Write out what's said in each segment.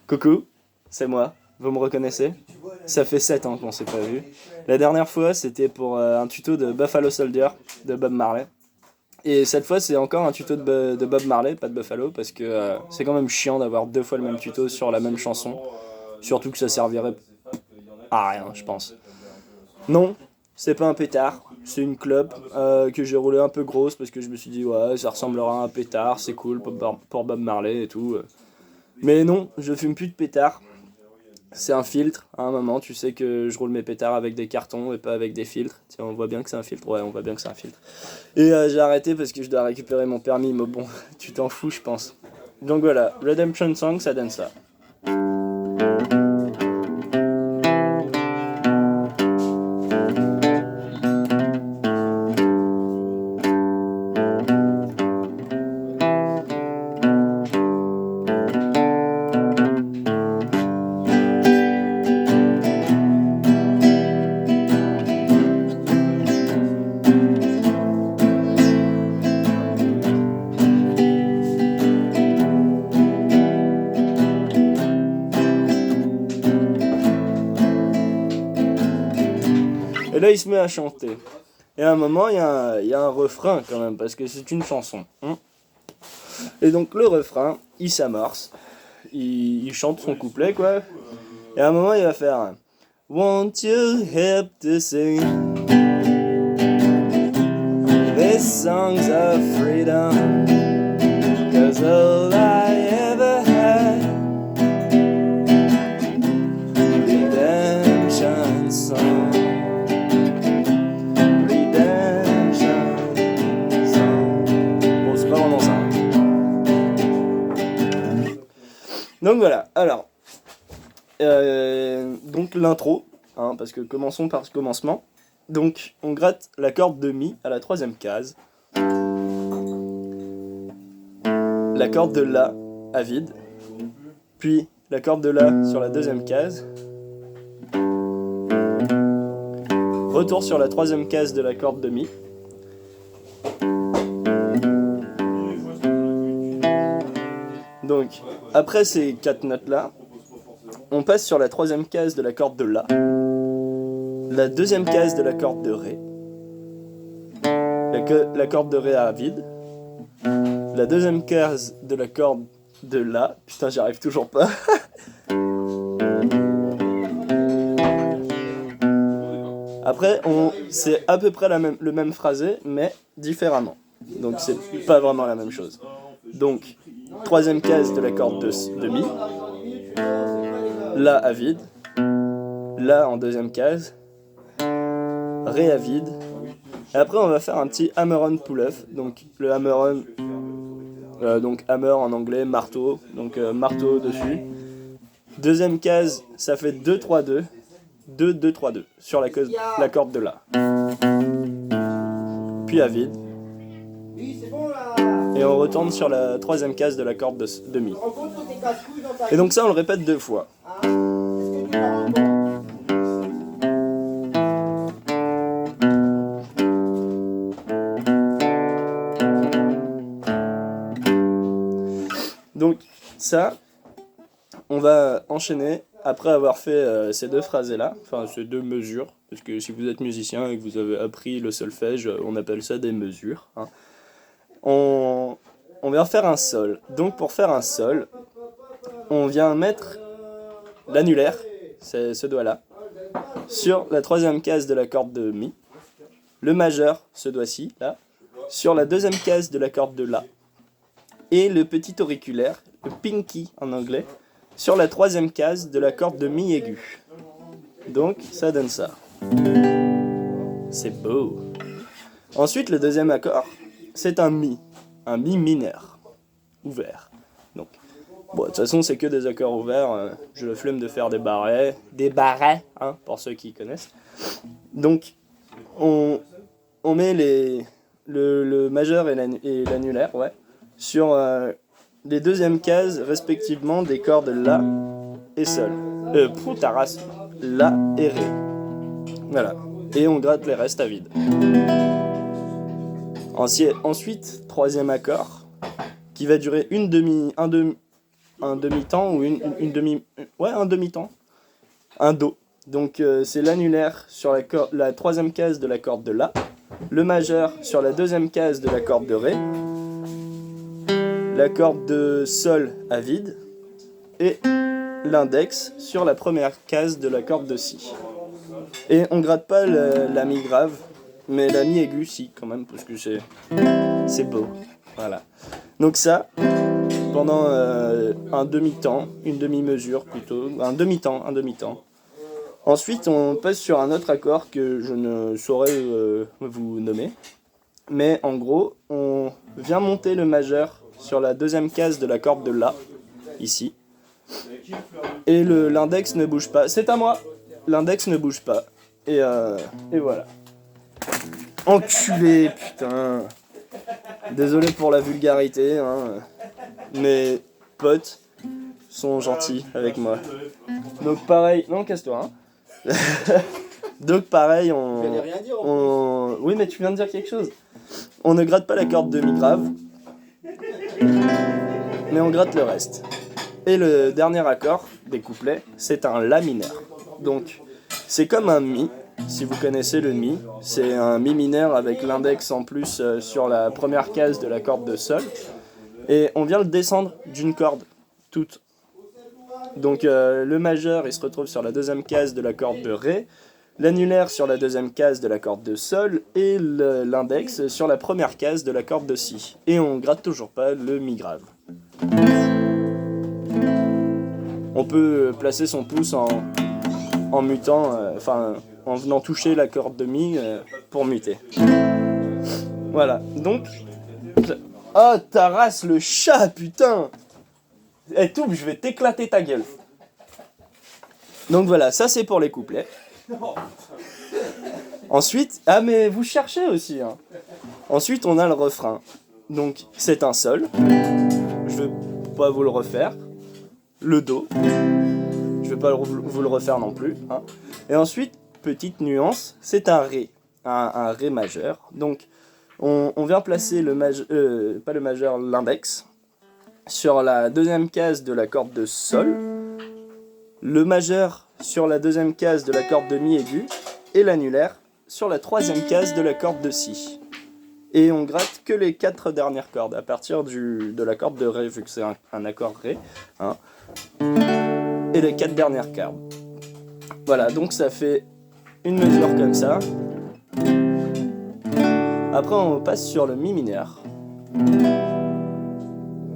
Coucou, c'est moi, vous me reconnaissez? Ça fait 7 ans qu'on s'est pas vu. La dernière fois, c'était pour un tuto de Buffalo Soldier de Bob Marley. Et cette fois, c'est encore un tuto de Bob Marley, pas de Buffalo, parce que c'est quand même chiant d'avoir deux fois le même tuto sur la même chanson. Surtout que ça servirait à rien, je pense. Non, c'est pas un pétard, c'est une clope que j'ai roulée un peu grosse parce que je me suis dit, ouais, ça ressemblera à un pétard, c'est cool pour Bob Marley et tout. Mais non, je fume plus de pétard. C'est un filtre, à un moment, tu sais que je roule mes pétards avec des cartons et pas avec des filtres. Tiens, on voit bien que c'est un filtre, ouais, on voit bien que c'est un filtre. Et j'ai arrêté parce que je dois récupérer mon permis, mais bon, tu t'en fous, je pense. Donc voilà, Redemption Song, ça donne ça. Et là, il se met à chanter. Et à un moment, il y a un refrain quand même, parce que c'est une chanson. Hein. Et donc le refrain, il s'amorce, il chante son couplet, quoi. Et à un moment, il va faire un Won't you help to sing these songs of freedom? Cause all I ever had, redemption song. Redemption song. Bon, c'est pas vraiment ça. Donc voilà, alors, donc l'intro, hein, parce que commençons par ce commencement. Donc on gratte la corde de Mi à la troisième case, la corde de La à vide, puis la corde de La sur la deuxième case, retour sur la troisième case de la corde de Mi, donc après ces quatre notes là, on passe sur la troisième case de la corde de la deuxième case de la corde de Ré, la corde de Ré à vide, la deuxième case de la corde de La, putain j'y arrive toujours pas, après c'est à peu près le même phrasé mais différemment, donc c'est pas vraiment la même chose. Donc troisième case de la corde de Mi, La à vide, La en deuxième case, Ré à vide. Et après, on va faire un petit hammer-on pull-off. Donc, le hammer-on, donc hammer en anglais, marteau. Donc, marteau dessus. Deuxième case, ça fait 2-3-2. 2-2-3-2 sur la corde de La. Puis à vide. Et on retourne sur la troisième case de la corde de Mi. Et donc ça, on le répète 2 fois. Donc ça, on va enchaîner après avoir fait ces deux phrases-là, enfin ces deux mesures, parce que si vous êtes musicien et que vous avez appris le solfège, on appelle ça des mesures. Hein. On vient faire un sol. Donc pour faire un sol, on vient mettre l'annulaire, c'est ce doigt-là, sur la troisième case de la corde de Mi, le majeur, ce doigt-ci, là, sur la deuxième case de la corde de La, et le petit auriculaire, le pinky en anglais, sur la troisième case de la corde de Mi aigu. Donc ça donne ça. C'est beau. Ensuite, le deuxième accord, c'est un Mi mineur, ouvert. Donc, bon, de toute façon, c'est que des accords ouverts. J'ai le flemme de faire des barrets, hein, pour ceux qui connaissent. Donc, on met le majeur et l'annulaire, ouais, sur les deuxièmes cases respectivement des cordes La et Sol. Ta race, La et Ré. Voilà. Et on gratte les restes à vide. Ensuite, troisième accord, qui va durer un demi-temps ou une demi... Ouais, un demi-temps. Un Do. Donc c'est l'annulaire sur la troisième case de la corde de La, le majeur sur la deuxième case de la corde de Ré, la corde de Sol à vide, et l'index sur la première case de la corde de Si. Et on gratte pas la Mi grave, mais la Mi aiguë si quand même, parce que c'est beau. Voilà. Donc ça, pendant un demi-temps, une demi-mesure plutôt, un demi-temps. Ensuite, on passe sur un autre accord que je ne saurais vous nommer. Mais en gros, on vient monter le majeur sur la deuxième case de la corde de La, ici. Et l'index ne bouge pas. C'est à moi. L'index ne bouge pas. Et voilà. Enculé, putain. Désolé pour la vulgarité, hein. Mes potes sont gentils avec moi. Donc pareil... Non, casse-toi, hein. Donc pareil, oui, mais tu viens de dire quelque chose. On ne gratte pas la corde de Mi grave, mais on gratte le reste. Et le dernier accord des couplets, c'est un La mineur. Donc c'est comme un Mi, si vous connaissez le Mi. C'est un Mi mineur avec l'index en plus sur la première case de la corde de Sol. Et on vient le descendre d'une corde toute. Donc le majeur, il se retrouve sur la deuxième case de la corde de Ré, l'annulaire sur la deuxième case de la corde de Sol, et l'index sur la première case de la corde de Si. Et on gratte toujours pas le Mi grave. On peut placer son pouce en mutant, en venant toucher la corde de Mi pour muter. Voilà, donc... Oh, ta race, le chat, putain! Eh, Toub, je vais t'éclater ta gueule. Donc voilà, ça c'est pour les couplets. Ensuite, ah mais vous cherchez aussi, hein. Ensuite, on a le refrain. Donc, c'est un Sol. Je vais pas vous le refaire. Le Do. Je vais pas vous le refaire non plus, hein. Et ensuite, petite nuance, c'est un Ré. Un Ré majeur. Donc, on vient placer pas le majeur, l'index sur la deuxième case de la corde de Sol, le majeur sur la deuxième case de la corde de Mi aiguë, et l'annulaire sur la troisième case de la corde de Si. Et on gratte que les 4 dernières cordes, à partir de la corde de Ré, vu que c'est un accord Ré, hein, et les 4 dernières cordes. Voilà, donc ça fait une mesure comme ça. Après on passe sur le Mi mineur.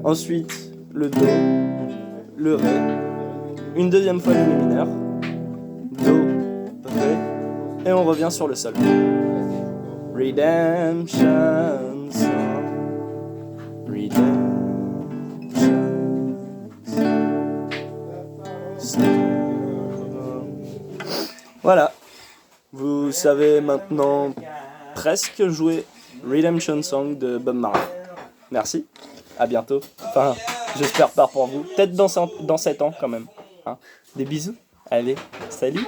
Ensuite, le Do, le Ré, une deuxième fois le Mi mineur, Do, Ré, et on revient sur le Sol. Redemption song, redemption song. Voilà, vous savez maintenant presque jouer Redemption Song de Bob Marley. Merci. À bientôt. Enfin, j'espère pas pour vous. Peut-être dans 7 ans quand même. Hein. Des bisous. Allez, salut.